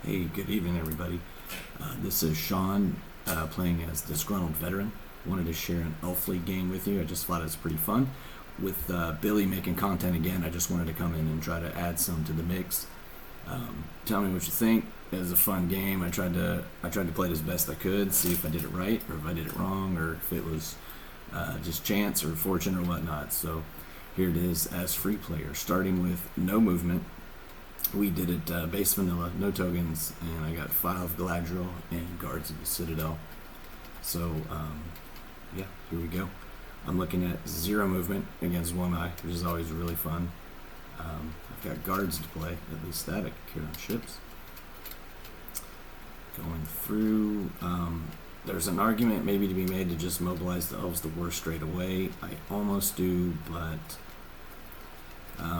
Hey, good evening, everybody. This is Sean playing as Disgruntled Veteran. Wanted to share an Elf League game with you. I just thought it was pretty fun. With Billy making content again, I just wanted to come in and try to add some to the mix. Tell me what you think. It was a fun game. I tried to play it as best I could, see if I did it right or if I did it wrong or if it was just chance or fortune or whatnot. So here it is as free player, starting with no movement. We did it base vanilla, no tokens, and I got 5 Galadriel and Guards of the Citadel. So, yeah, here we go. I'm looking at 0 movement against 1 eye, which is always really fun. I've got Guards to play, at least that I can carry on ships. Going through, there's an argument maybe to be made to just mobilize the elves to war straight away. I almost do, but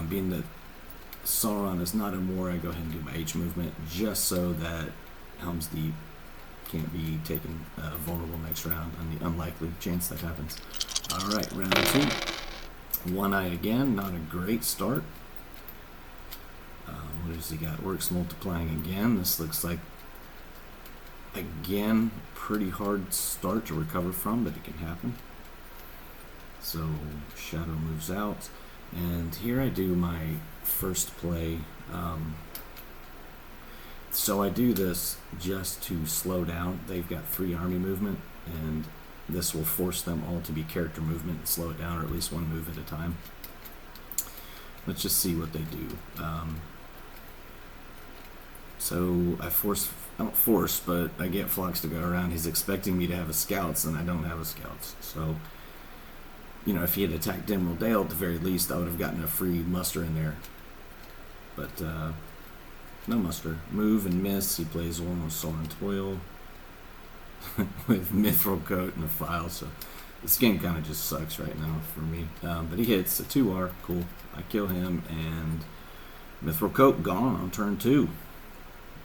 being that Sauron is not in war, I go ahead and do my H movement just so that Helm's Deep can't be taken vulnerable next round on the unlikely chance that happens. Alright, round 2. 1 eye again, not a great start. What has he got? Works multiplying again. This looks like, again, pretty hard start to recover from, but it can happen. So, Shadow moves out. And here I do my first play. So I do this just to slow down. They've got 3 army movement, and this will force them all to be character movement and slow it down, or at least 1 move at a time. Let's just see what they do. So I don't force, but I get Flox to go around. He's expecting me to have a scouts, and I don't have a scouts. So, you know, if he had attacked Emerald Dale, at the very least, I would have gotten a free muster in there. But, no muster. Move and miss. He plays one with Soul and Toil with Mithril Coat and a file. So this game kind of just sucks right now for me. But he hits a 2R. Cool. I kill him, and Mithril Coat gone on turn 2.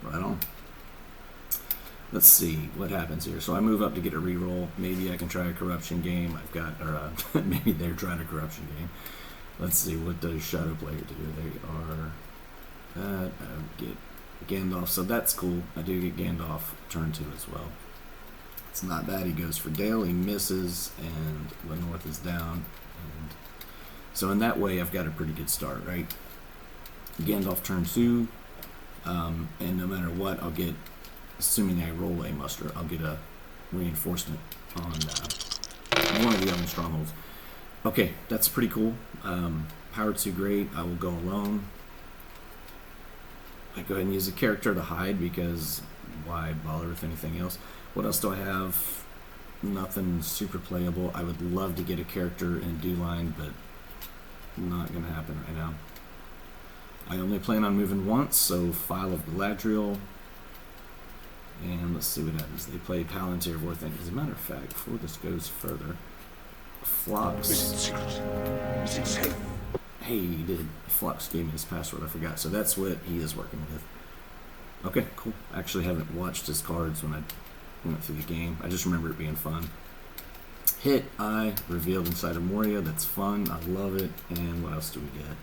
Right on. Let's see what happens here. So I move up to get a reroll. Maybe I can try a corruption game. I've got, or maybe they're trying a corruption game. Let's see, what does Shadow Player do? They are, I get Gandalf, so that's cool. I do get Gandalf turn 2 as well. It's not bad. He goes for Dale, he misses, and Lennorth is down. And so in that way, I've got a pretty good start, right? Gandalf turn 2, and no matter what, I'll get, assuming I roll a muster, I'll get a reinforcement on one of the other strongholds. Okay, that's pretty cool. Power 2 great. I will go alone. I go ahead and use a character to hide because why bother with anything else? What else do I have? Nothing super playable. I would love to get a character in D-line, but not going to happen right now. I only plan on moving once, so File of Galadriel. And let's see what happens. They play Palantir of Vorthink. As a matter of fact, before this goes further, Flox. Hey, he did. Flox gave me his password. I forgot. So that's what he is working with. Okay, cool. I actually haven't watched his cards when I went through the game. I just remember it being fun. Hit, eye, revealed inside of Moria. That's fun. I love it. And what else do we get?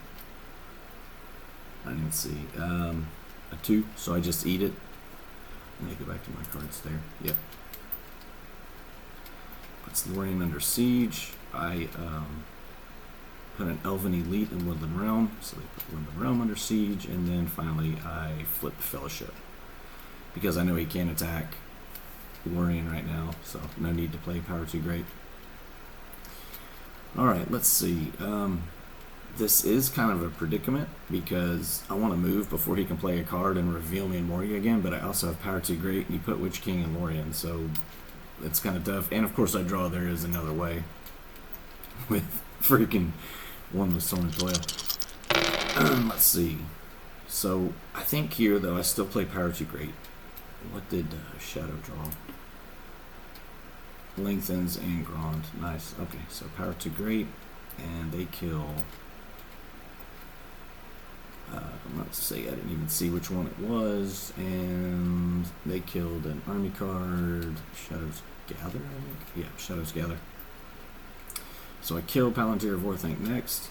I didn't see. A 2, so I just eat it. Let me go back to my cards there. Yep. Puts Lorien under siege. I put an Elven Elite in Woodland Realm, so they put Woodland Realm under siege, and then finally I flip Fellowship. Because I know he can't attack Lorien right now, so no need to play Power 2 Great. Alright, let's see. This is kind of a predicament because I want to move before he can play a card and reveal me in Moria again, but I also have Power 2 Great, and he put Witch King and Lorien, so it's kind of tough. And of course I draw There Is Another Way with freaking one with Soul and Toil. Let's see. So I think here, though, I still play Power 2 Great. What did Shadow draw? Lengthens and Grand. Nice. Okay, so Power 2 Great, and they kill... let's see, I didn't even see which one it was, and they killed an army card, Shadows Gather, I think? Yeah, Shadows Gather. So I kill Palantir of Vorthink next,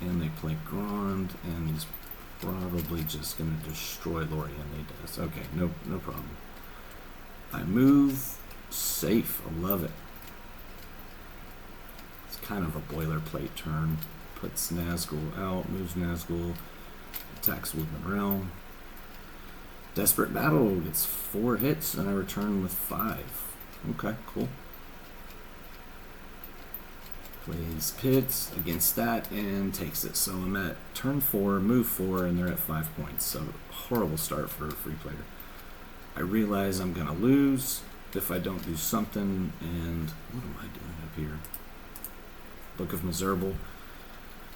and they play Grand, and these probably just going to destroy Lorien. He does. Okay, no problem. I move safe. I love it. It's kind of a boilerplate turn. Puts Nazgul out, moves Nazgul, attacks Woodland Realm. Desperate Battle gets 4 hits, and I return with 5. Okay, cool. Plays Pits against that and takes it. So I'm at turn 4, move 4, and they're at 5 points. So horrible start for a free player. I realize I'm going to lose if I don't do something, and what am I doing up here? Book of Miserable.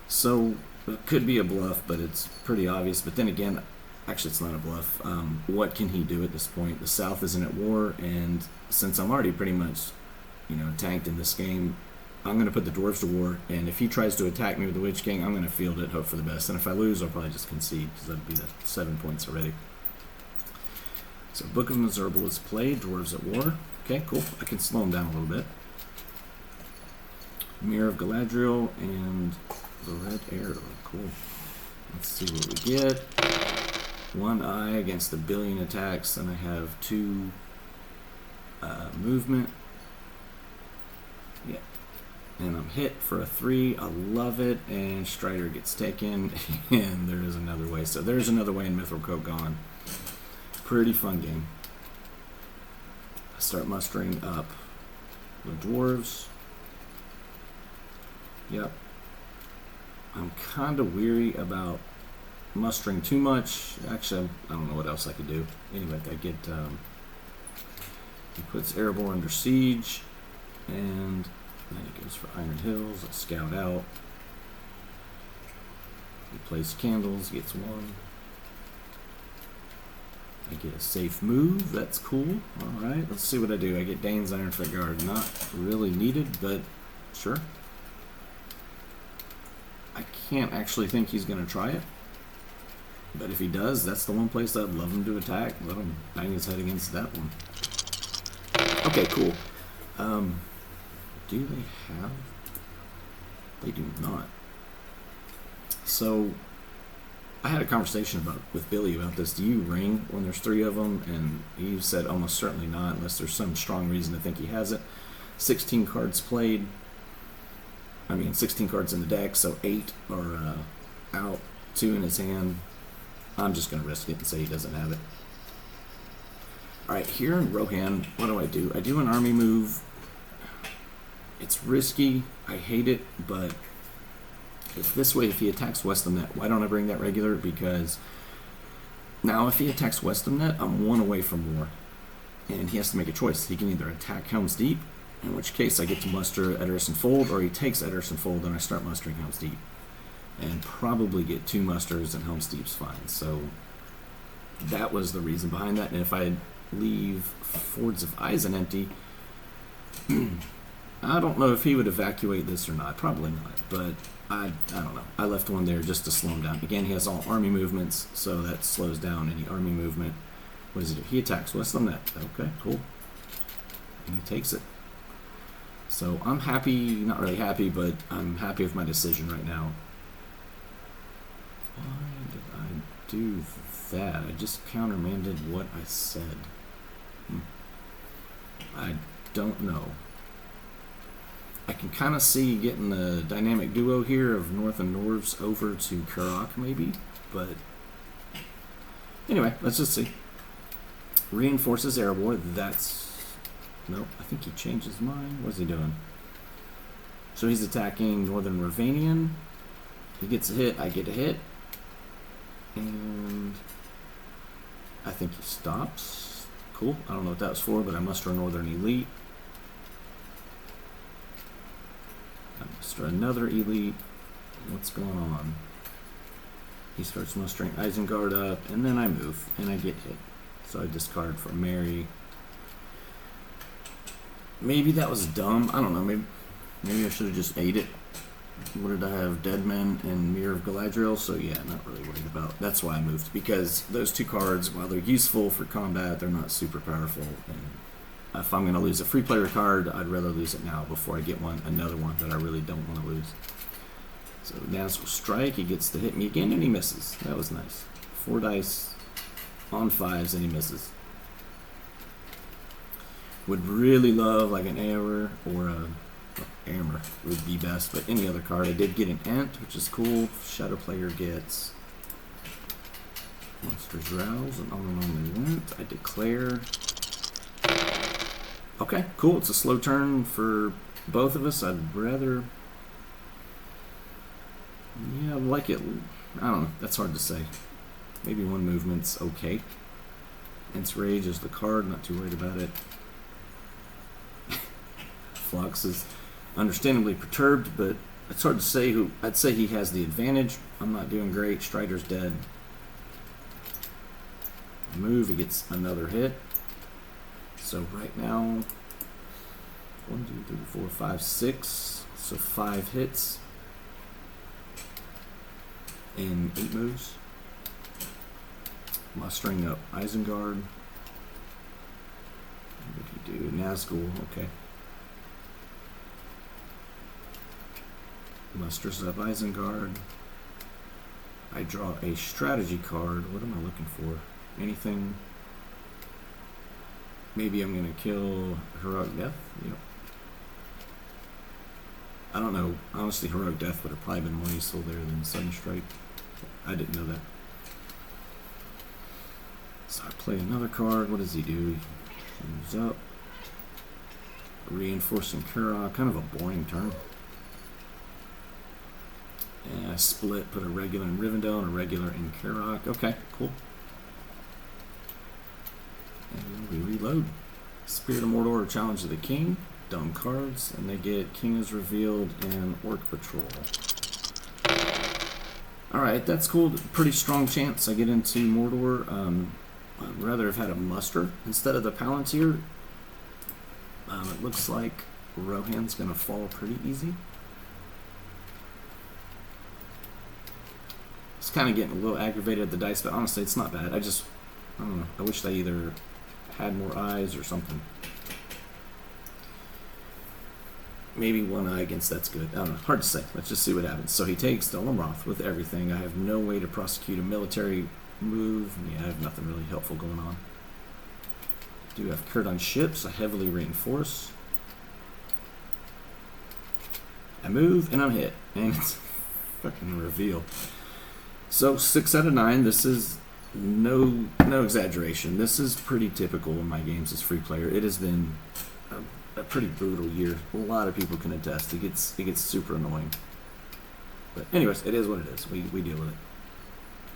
So it could be a bluff, but it's pretty obvious. But then again, actually it's not a bluff. What can he do at this point? The South isn't at war, and since I'm already pretty much, tanked in this game, I'm going to put the Dwarves to war, and if he tries to attack me with the Witch King, I'm going to field it, hope for the best. And if I lose, I'll probably just concede, because that'd be the 7 points already. So Book of Miserable is played, Dwarves at war. Okay, cool. I can slow him down a little bit. Mirror of Galadriel and the Red Arrow. Cool. Let's see what we get. 1 eye against 1 billion attacks, and I have 2 movement. Yeah. And I'm hit for a 3. I love it. And Strider gets taken, and there is another way. So there's another way in Mithril Coat gone. Pretty fun game. I start mustering up the Dwarves. Yep. I'm kind of weary about mustering too much. Actually, I don't know what else I could do. Anyway, I get he puts Erebor under siege, and then he goes for Iron Hills. Let's scout out. He plays candles, gets 1. I get a safe move. That's cool. All right, let's see what I do. I get Dane's Ironfoot Guard. Not really needed, but sure. I can't actually think he's going to try it. But if he does, that's the one place I'd love him to attack. Let him bang his head against that one. Okay, cool. Do they have? They do not. So, I had a conversation with Billy about this. Do you ring when there's 3 of them? And he said almost certainly not, unless there's some strong reason to think he has it. 16 cards played. 16 cards in the deck, so 8 are out, 2 in his hand. I'm just going to risk it and say he doesn't have it. Alright, here in Rohan, what do? I do an army move. It's risky. I hate it, but if he attacks Westamnet, why don't I bring that regular? Because now if he attacks Westamnet, I'm 1 away from war. And he has to make a choice. He can either attack Helm's Deep, in which case I get to muster Eddorson Fold, or he takes Eddorson Fold and I start mustering Helm's Deep. And probably get 2 musters, and Helm's Deep's fine. So that was the reason behind that. And if I leave Fords of Eisen empty, I don't know if he would evacuate this or not. Probably not, but I don't know. I left 1 there just to slow him down. Again, he has all army movements, so that slows down any army movement. What does he do? He attacks Westamnet. Okay, cool. And he takes it. So I'm happy, not really happy, but I'm happy with my decision right now. Why did I do that? I just countermanded what I said. I don't know. I can kind of see getting the dynamic duo here of North and Dwarves over to Karak maybe, but anyway, let's just see. Reinforces Erebor. Nope, I think he changed his mind. What's he doing? So he's attacking Northern Ravanian. He gets a hit, I get a hit. And I think he stops. Cool. I don't know what that was for, but I muster a Northern Elite. I muster another Elite. What's going on? He starts mustering Isengard up, and then I move, and I get hit. So I discard for Mary. Maybe that was dumb. I don't know. Maybe I should have just ate it. What did I have? Deadman and Mirror of Galadriel. So yeah, not really worried about. That's why I moved, because those 2 cards, while they're useful for combat, they're not super powerful. And if I'm going to lose a free player card, I'd rather lose it now before I get another one that I really don't want to lose. So Nazgul Strike, he gets to hit me again, and he misses. That was nice. 4 dice on 5s, and he misses. Would really love like an Error or a Hammer would be best, but any other card. I did get an Ant, which is cool. Shadow player gets Monsters Rouse, and on they went. I declare. Okay, cool. It's a slow turn for both of us. I'd rather. Yeah, I like it. I don't know. That's hard to say. Maybe 1 movement's okay. Ents Rage is the card. Not too worried about it. Flox is understandably perturbed, but it's hard to say who. I'd say he has the advantage. I'm not doing great. Strider's dead. Move, he gets another hit. So right now, 1, 2, 3, 4, 5, 6. So 5 hits in 8 moves. Mustering up Isengard. What did he do? Nazgul, okay. Musters up Isengard. I draw a strategy card. What am I looking for? Anything? Maybe I'm going to kill Heroic Death? Yep. I don't know. Honestly, Heroic Death would have probably been more useful there than Sudden Strike. I didn't know that. So I play another card. What does he do? He moves up. Reinforcing Kura. Kind of a boring turn. And I split, put a regular in Rivendell and a regular in Karok. Okay, cool. And we reload. Spirit of Mordor, Challenge of the King. Dumb cards. And they get King is Revealed and Orc Patrol. Alright, that's cool. Pretty strong chance I get into Mordor. I'd rather have had a Muster instead of the Palantir. It looks like Rohan's going to fall pretty easy. It's kind of getting a little aggravated at the dice, but honestly, it's not bad. I don't know. I wish they either had more eyes or something. Maybe 1 eye against that's good. I don't know. Hard to say. Let's just see what happens. So he takes Dolomroth with everything. I have no way to prosecute a military move. Yeah, I have nothing really helpful going on. I do have Kurt on ships. I heavily reinforce. I move, and I'm hit. And it's fucking reveal. So 6 out of 9. This is no exaggeration. This is pretty typical in my games as free player. It has been a pretty brutal year. A lot of people can attest. It gets super annoying. But anyways, it is what it is. We deal with it.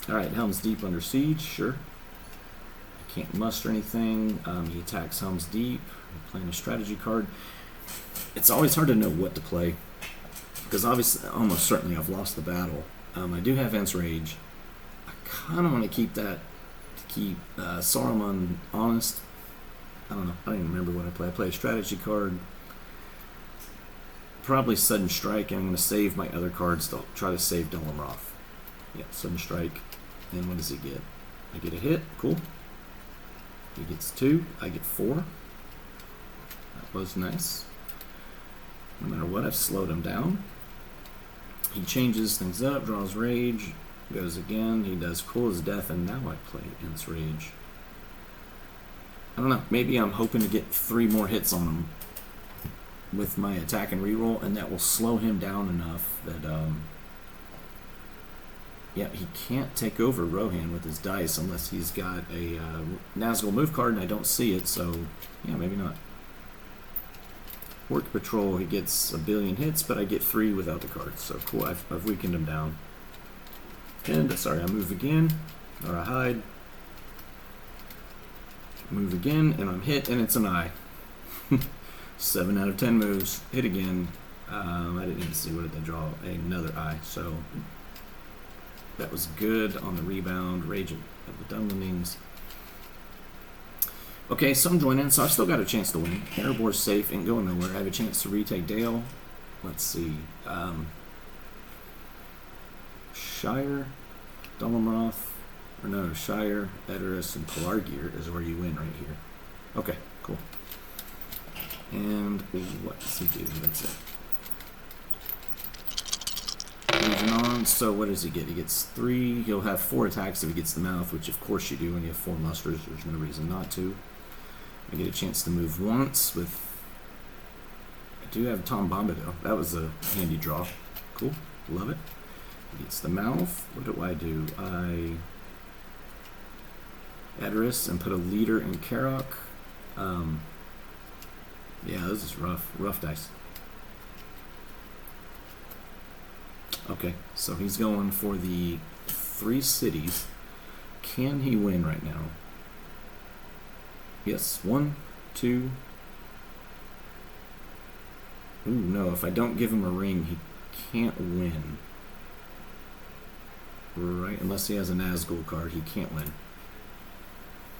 All right, Helm's Deep under siege. Sure. I can't muster anything. He attacks Helm's Deep. I'm playing a strategy card. It's always hard to know what to play because obviously, almost certainly, I've lost the battle. I do have Ents Rage. I kind of want to keep that to keep Saruman honest. I don't know. I don't even remember what I play. I play a strategy card. Probably Sudden Strike, and I'm going to save my other cards to try to save Dolomroth. Yeah, Sudden Strike. And what does he get? I get a hit. Cool. He gets 2. I get 4. That was nice. No matter what, I've slowed him down. He changes things up, draws Rage, goes again. He does Cool as Death, and now I play Ents Rage. I don't know. Maybe I'm hoping to get 3 more hits on him with my attack and reroll, and that will slow him down enough that, yeah, he can't take over Rohan with his dice unless he's got a Nazgul move card, and I don't see it, so, yeah, maybe not. Orc Patrol, he gets a billion hits, but I get 3 without the cards, so cool. I've weakened him down. And, sorry, I move again, or I hide. Move again, and I'm hit, and it's an eye. 7 out of 10 moves. Hit again. I didn't even see what did they draw. Another eye. So that was good on the rebound. Rage of the Dumbledings. Okay, so I'm joining, so I've still got a chance to win. Erebor's safe, ain't going nowhere. I have a chance to retake Dale. Let's see. Shire, Dolomroth. Or no, Shire, Edoras, and Pelargir is where you win right here. Okay, cool. And what does he do? That's it. evasion on. So what does he get? He gets 3. He'll have 4 attacks if he gets the mouth, which of course you do when you have 4 musters. There's no reason not to. I get a chance to move once with... I do have Tom Bombadil. That was a handy draw. Cool. Love it. He gets the mouth. What do? I Edoras and put a leader in Karok. Yeah, this is rough. Rough dice. Okay, so he's going for the 3 cities. Can he win right now? Yes, 1, 2. Ooh, no, if I don't give him a ring, he can't win. Right, unless he has a Nazgul card, he can't win.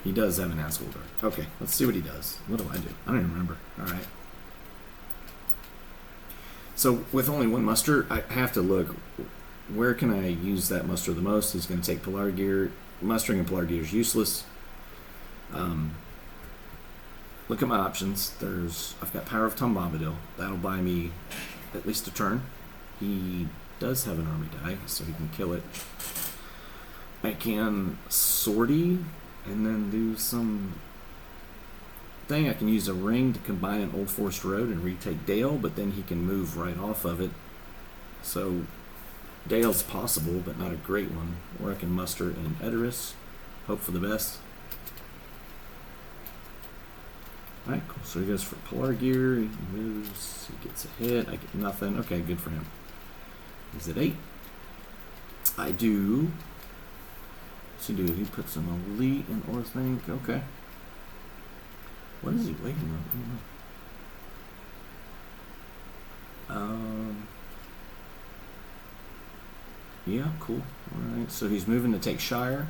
He does have a Nazgul card. Okay, let's see what he does. What do? I don't even remember. Alright. So, with only 1 muster, I have to look, where can I use that muster the most? He's going to take Polar Gear. Mustering a Polar Gear is useless. Look at my options. I've got Power of Tom Bombadil. That'll buy me at least a turn. He does have an army die, so he can kill it. I can sortie and then do some thing. I can use a ring to combine an Old Forest Road and retake Dale, but then he can move right off of it. So Dale's possible, but not a great one. Or I can muster in Edoras. Hope for the best. Alright, cool. So he goes for Polar Gear. He moves. He gets a hit. I get nothing. Okay, good for him. He's at 8. I do. What's he do? He puts an elite in Orthanc. Okay. What is he waiting on? Yeah, cool. Alright, so he's moving to take Shire.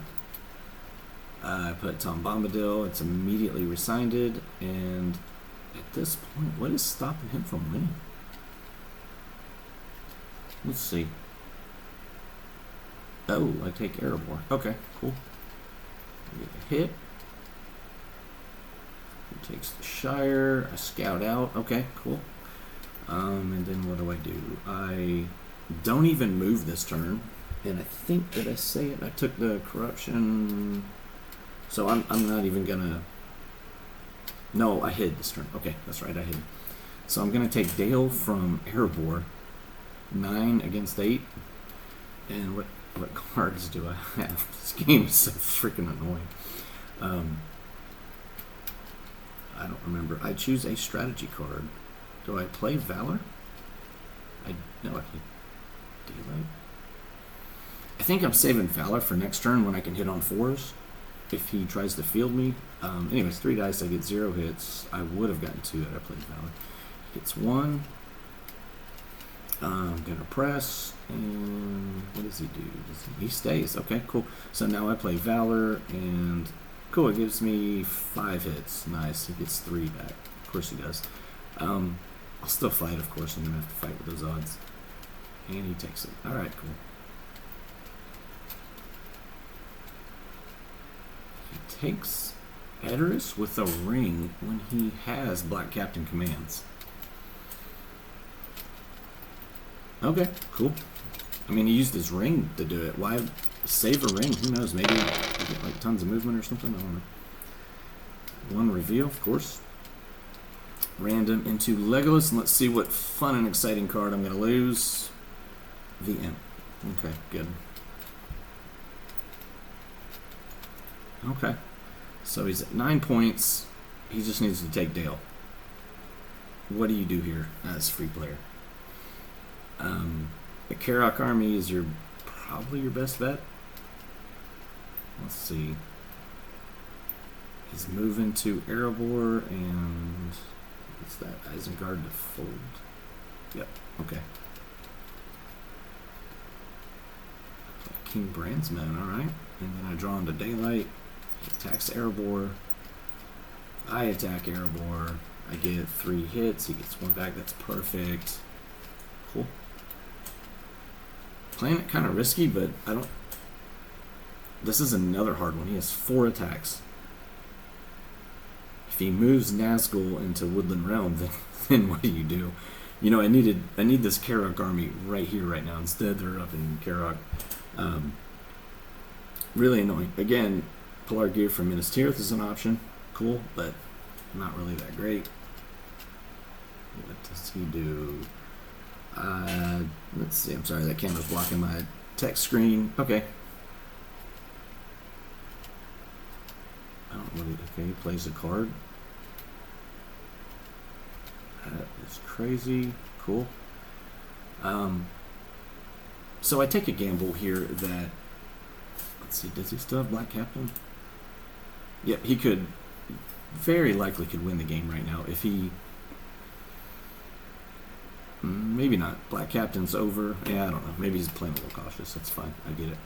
I put Tom Bombadil. It's immediately resigned. And at this point, what is stopping him from winning? Let's see. Oh, I take Erebor. Okay, cool. I get a hit. He takes the Shire. I scout out. Okay, cool. And then what do? I don't even move this turn. And I think, did I say it? I took the corruption. So I'm not even gonna... No, I hid this turn. Okay, that's right, I hid. So I'm gonna take Dale from Erebor. 9 against 8. And what cards do I have? This game is so freaking annoying. I don't remember. I choose a strategy card. Do I play Valor? No, I play Daylight. I think I'm saving Valor for next turn when I can hit on 4s. If he tries to field me. Anyways, 3 dice, I get 0 hits. I would have gotten 2 had I played Valor. Hits 1. I'm gonna press, and what does he do? He stays. Okay, cool. So now I play Valor, and cool. It gives me 5 hits. Nice. He gets 3 back. Of course he does. I'll still fight. Of course, I'm gonna have to fight with those odds. And he takes it. All right, cool. He takes Edoras with a ring when he has Black Captain commands. Okay, cool. I mean, he used his ring to do it. Why save a ring? Who knows? Maybe he get like tons of movement or something. I don't know. 1 reveal, of course. Random into Legolas, and let's see what fun and exciting card I'm going to lose. VM. Okay, good. Okay. So he's at 9 points. He just needs to take Dale. What do you do here as free player? The Karok army is probably your best bet. Let's see. He's moving to Erebor and what's that? Isengard to fold. Yep. Okay. King Brandsman. All right. And then I draw into Daylight. He attacks Erebor. I attack Erebor. I get 3 hits. He gets 1 back. That's perfect. Cool. Playing it kind of risky, but I don't... This is another hard one. He has 4 attacks. If he moves Nazgul into Woodland Realm, then what do you do? You know, I need this Karok army right here, right now. Instead, they're up in Karok. Really annoying. Again, Polar Gear from Minas Tirith is an option. Cool, but not really that great. What does he do? Let's see. I'm sorry, that camera's blocking my text screen. Okay. I don't really. Okay, he plays a card. That is crazy. Cool. So I take a gamble here that. Let's see. Does he still have Black Captain? Yep, he could. Very likely could win the game right now if he. Maybe not. Black Captain's over. Yeah, I don't know. Maybe he's playing a little cautious. That's fine. I get it.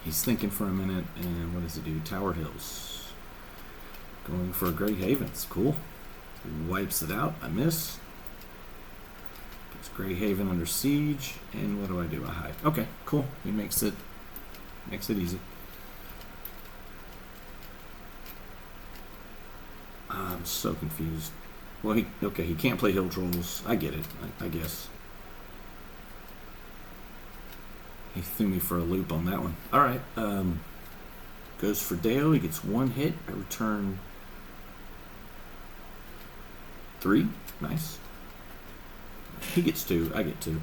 He's thinking for a minute, and what does he do? Tower Hills. Going for Great Havens. Cool. Wipes it out. I miss. Puts Great Haven under siege, and what do? I hide. Okay, cool. He makes it easy. I'm so confused. Well, he can't play Hill Trolls. I get it, I guess. He threw me for a loop on that one. Alright, goes for Deo. He gets 1 hit. I return 3. Nice. He gets 2. I get 2.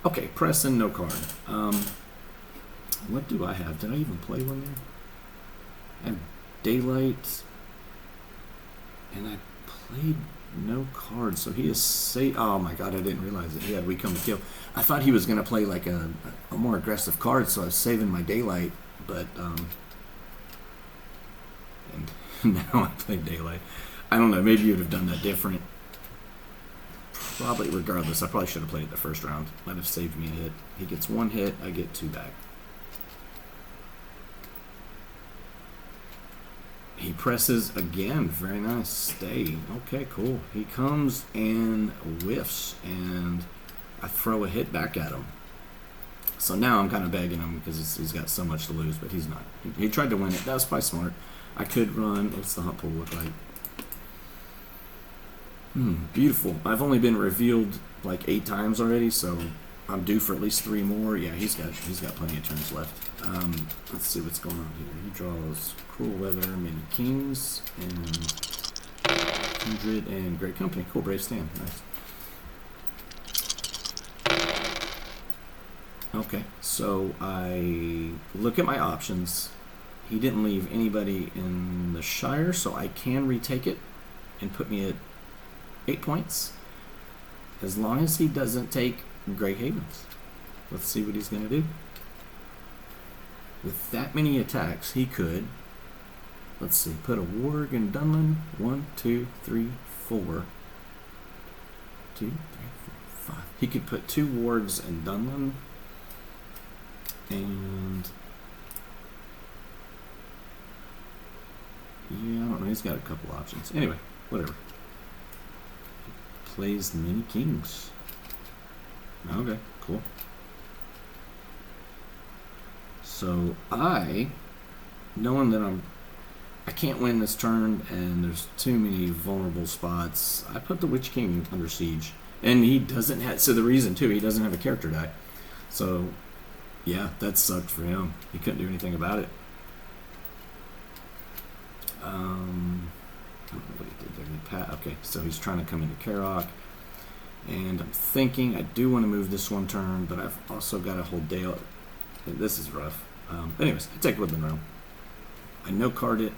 Okay, press and no card. What do I have? Did I even play one there? I have Daylight. And I played no cards, so he is oh my god, I didn't realize that he had We Come to Kill. I thought he was going to play like a more aggressive card, so I was saving my Daylight, but and now I played Daylight. I don't know, maybe you would have done that different. Probably, regardless, I probably should have played it the first round. Might have saved me a hit. He gets 1 hit, I get 2 back. He presses again. Very nice. Stay. Okay, cool. He comes and whiffs, and I throw a hit back at him. So now I'm kind of begging him because he's got so much to lose, but he's not. He tried to win it. That was probably smart. I could run. What's the hunt pool look like? Beautiful. I've only been revealed like 8 times already, so I'm due for at least 3 more. Yeah, he's got plenty of turns left. Let's see what's going on here. He draws Cruel Weather, Many Kings, and Kindred, and Great Company. Cool, Brave Stand. Nice. Okay, so I look at my options. He didn't leave anybody in the Shire, so I can retake it and put me at 8 points. As long as he doesn't take Great Havens. Let's see what he's going to do. With that many attacks, he could, let's see, put a warg in Dunlin. 1, 2, 3, 4. 2, 3, 4, 5. He could put 2 wargs in Dunlin. And yeah, I don't know. He's got a couple options. Anyway, whatever. Plays Many Kings. Okay, cool. So knowing that I can't win this turn and there's too many vulnerable spots, I put the Witch King under siege. And he doesn't have, so the reason too, he doesn't have a character die. So yeah, that sucked for him. He couldn't do anything about it. I don't know what he did there. Okay, so he's trying to come into Karok. And I'm thinking I do want to move this one turn, but I've also got to hold Dale. This is rough. Anyways, I take Woodland Realm. I no card it.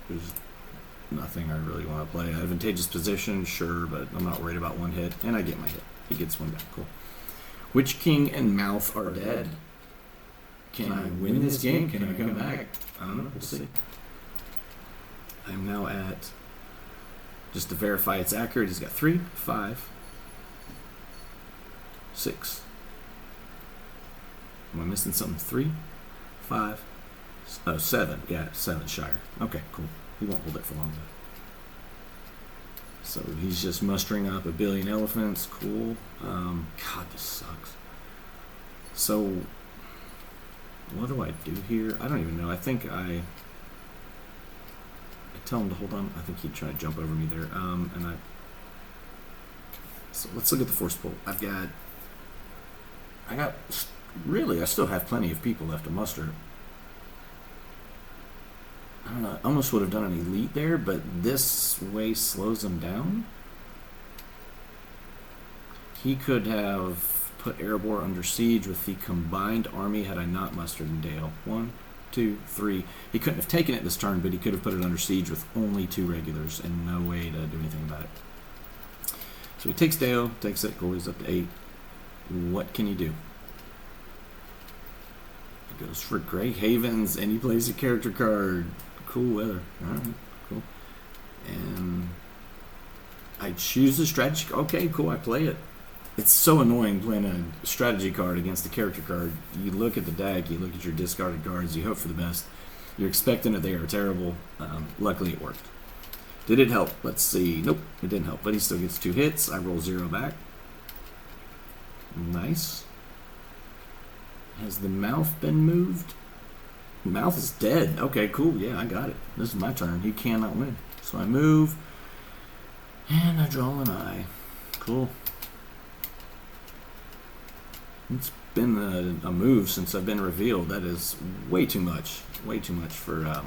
There's nothing I really want to play. Advantageous position, sure, but I'm not worried about 1 hit. And I get my hit. He gets 1 back. Cool. Witch King and Mouth are dead. Can I win this game? Can I come back? I don't know. We'll see. I'm now at, just to verify it's accurate, he's got 3, 5, 6. Am I missing something? 3, 5, 7. Yeah, 7 Shire. Okay, cool. He won't hold it for long though. So he's just mustering up 1 billion elephants. Cool. God, this sucks. So what do I do here? I don't even know. I think I tell him to hold on. I think he'd try to jump over me there. And I So let's look at the force pull. I still have plenty of people left to muster. I don't know, I almost would have done an elite there, but this way slows him down. He could have put Erebor under siege with the combined army had I not mustered in Dale. 1, 2, 3. He couldn't have taken it this turn, but he could have put it under siege with only 2 regulars and no way to do anything about it. So he takes Dale, takes it, goes up to 8. What can he do? He goes for Grey Havens and he plays a character card. Cool weather. Alright, cool. And I choose a strategy. Okay, cool, I play it. It's so annoying playing a strategy card against a character card. You look at the deck, you look at your discarded cards, you hope for the best. You're expecting that they are terrible. Luckily it worked. Did it help? Let's see. Nope, it didn't help, but he still gets 2 hits. I roll 0 back. Nice. Has the mouth been moved? The mouth is dead. Okay, cool. Yeah, I got it. This is my turn. He cannot win. So I move. And I draw an eye. Cool. It's been a move since I've been revealed. That is way too much. Way too much for,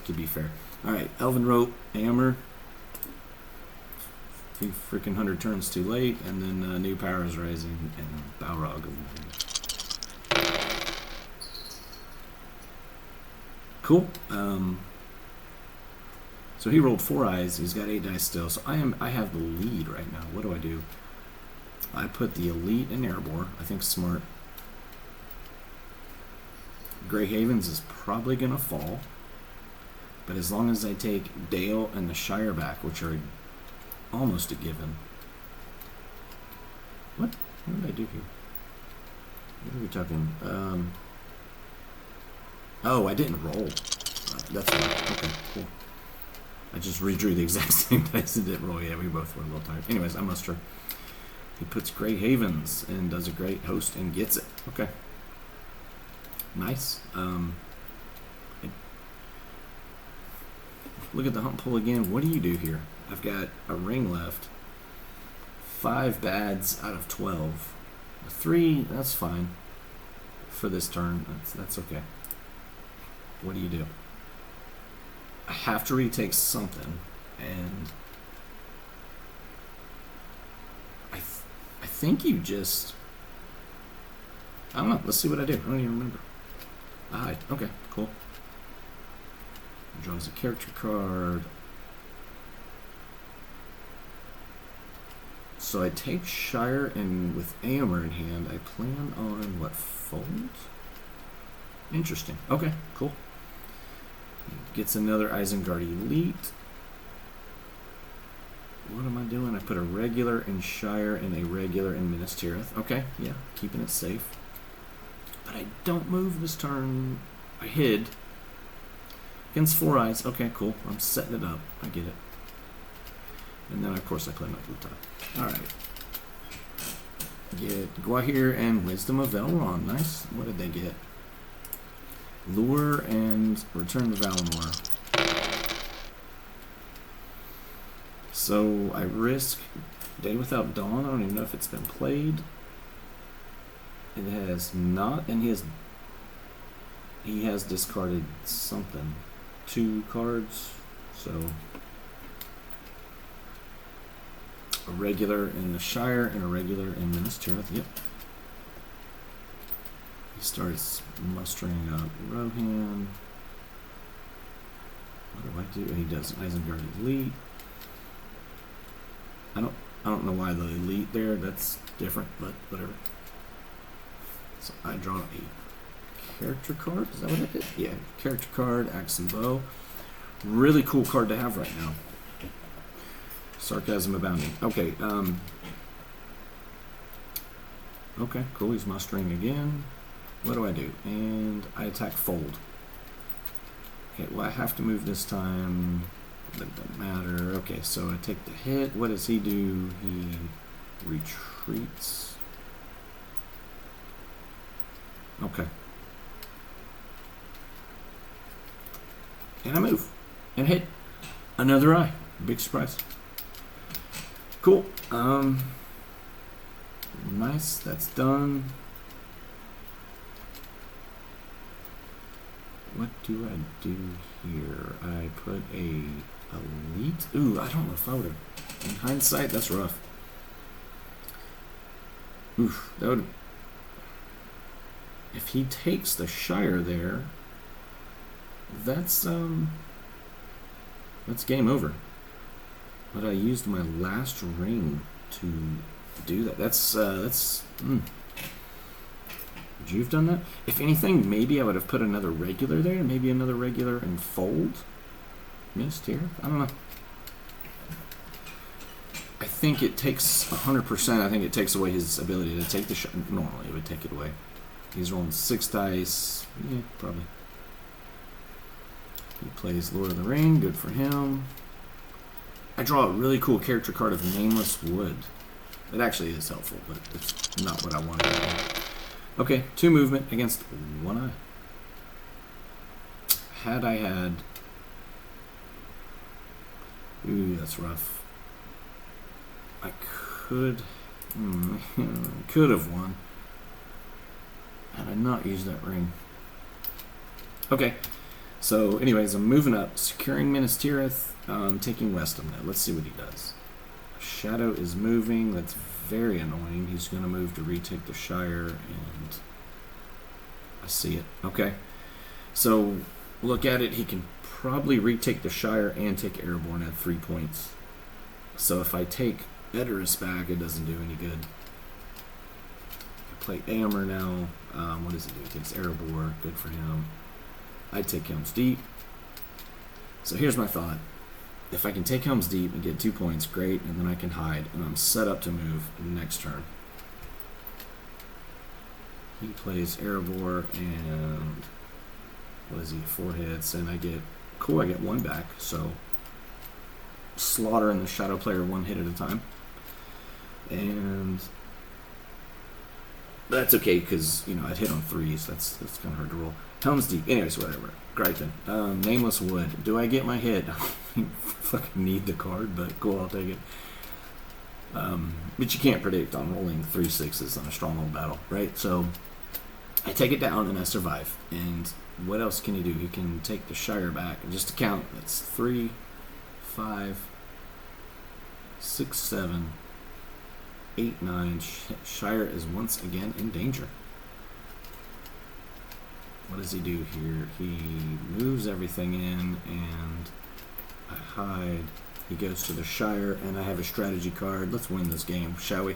to be fair. Alright, Elven Rope, Hammer. A few freaking 100 turns too late. And then New Powers Rising and Balrog. Cool. So he rolled 4 eyes. He's got 8 dice still. So I have the lead right now. What do I do? I put the elite in Erebor. I think smart. Grey Havens is probably gonna fall, but as long as I take Dale and the Shire back, which are almost a given. What did I do here? What are we talking? Oh, I didn't roll. That's right. Okay, cool. I just redrew the exact same dice and didn't roll. Yeah, we both were a little tired. Anyways, I muster. He puts Grey Havens and does a great host and gets it. Okay. Nice. Look at the hump pull again. What do you do here? I've got a ring left. 5 bads out of 12. 3, that's fine. For this turn, that's okay. What do you do? I have to retake something, and I think you just, I don't know, let's see what I do. I don't even remember. Okay, cool. Draws a character card. So I take Shire, and with Aomer in hand, I plan on, what, fold? Interesting. Okay, cool. Gets another Isengard Elite. What am I doing? I put a regular in Shire and a regular in Minas Tirith. Okay, yeah, keeping it safe. But I don't move this turn. I hid. Against 4 eyes. Okay, cool. I'm setting it up. I get it. And then, of course, I play my blue top. Alright. Get Gwahir and Wisdom of Elrond. Nice. What did they get? Lure and Return to Valinor. So I risk Day Without Dawn. I don't even know if it's been played. It has not, and he has discarded something. 2 cards. So a regular in the Shire and a regular in Minas Tirith. Yep. He starts mustering up Rohan. What do I do? He does Isengard Elite. I don't know why the Elite there. That's different, but whatever. So I draw a character card. Is that what I did? Yeah, character card, axe and bow. Really cool card to have right now. Sarcasm abounding. Okay. Okay, cool. He's mustering again. What do I do? And I attack fold. Okay, well I have to move this time. That doesn't matter. Okay, so I take the hit. What does he do? He retreats. Okay. And I move. And hit. Another eye. Big surprise. Cool. Nice. That's done. What do I do here? I put a elite. Ooh, I don't know if I would have. In hindsight, that's rough. Oof, that would. If he takes the Shire there, that's game over. But I used my last ring to do that. Would you have done that? If anything, maybe I would have put another regular there. Maybe another regular and fold. Missed here. I don't know. I think it takes 100%. I think it takes away his ability to take the shot. Normally, it would take it away. He's rolling 6 dice. Yeah, probably. He plays Lord of the Ring. Good for him. I draw a really cool character card of Nameless Wood. It actually is helpful, but it's not what I wanted to do. Okay, 2 movement against 1 eye. Had I had... Ooh, that's rough. I could have won had I not used that ring. Okay, so anyways, I'm moving up, securing Minas Tirith, taking Westham now. Let's see what he does. Shadow is moving. That's very annoying. He's going to move to retake the Shire, and I see it. Okay, so look at it. He can probably retake the Shire and take Erebor at 3 points. So if I take Edoras back, it doesn't do any good. I play Aomer now. What does he do? He takes Erebor. Good for him. I take Helm's Deep. So here's my thought. If I can take Helm's Deep and get 2 points, great, and then I can hide, and I'm set up to move next turn. He plays Erebor, and what is he? 4 hits, and I get, cool, I get 1 back, so slaughtering the Shadow player 1 hit at a time. And that's okay, because, you know, I'd hit on 3s. That's kind of hard to roll. Helm's Deep. Anyways, whatever. Great then. Nameless Wood. Do I get my hit? I fucking need the card, but cool, I'll take it. But you can't predict on rolling 3 6s on a stronghold battle, right? So I take it down and I survive. And what else can he do? He can take the Shire back. And just to count, that's 3, 5, 6, 7, 8, 9. Shire is once again in danger. What does he do here? He moves everything in, and I hide. He goes to the Shire, and I have a strategy card. Let's win this game, shall we?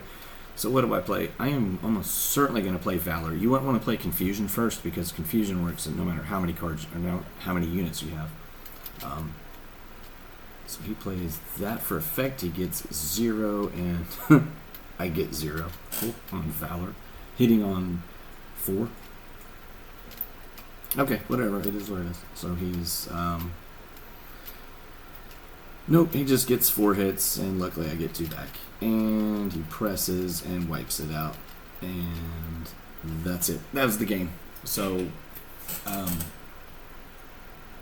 So what do I play? I am almost certainly going to play Valor. You wouldn't want to play Confusion first, because Confusion works no matter how many cards or how many units you have. So he plays that for effect. He gets 0, and I get 0. Cool. On Valor. Hitting on 4. Okay, whatever. It is what it is. So he's... nope, he just gets 4 hits, and luckily I get 2 back. And he presses and wipes it out. And that's it. That was the game. So,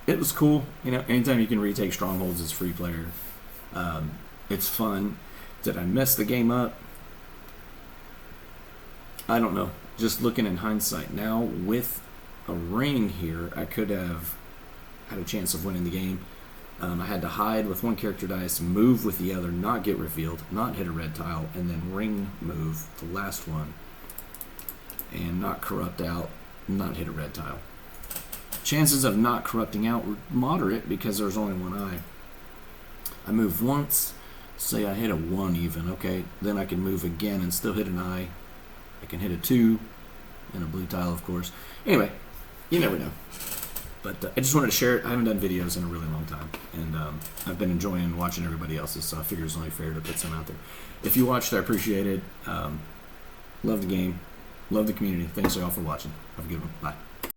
it was cool. You know, anytime you can retake strongholds as free player, it's fun. Did I mess the game up? I don't know. Just looking in hindsight now, with a ring here, I could have had a chance of winning the game. I had to hide with 1 character dice, move with the other, not get revealed, not hit a red tile, and then ring move, the last one, and not corrupt out, not hit a red tile. Chances of not corrupting out were moderate because there's only 1 eye. I moved once, say I hit a 1 even, okay, then I can move again and still hit an eye. I can hit a 2, and a blue tile, of course. Anyway, you never know. But I just wanted to share it. I haven't done videos in a really long time, and I've been enjoying watching everybody else's, so I figure it's only fair to put some out there. If you watched, I appreciate it. Love the game. Love the community. Thanks all for watching. Have a good one. Bye.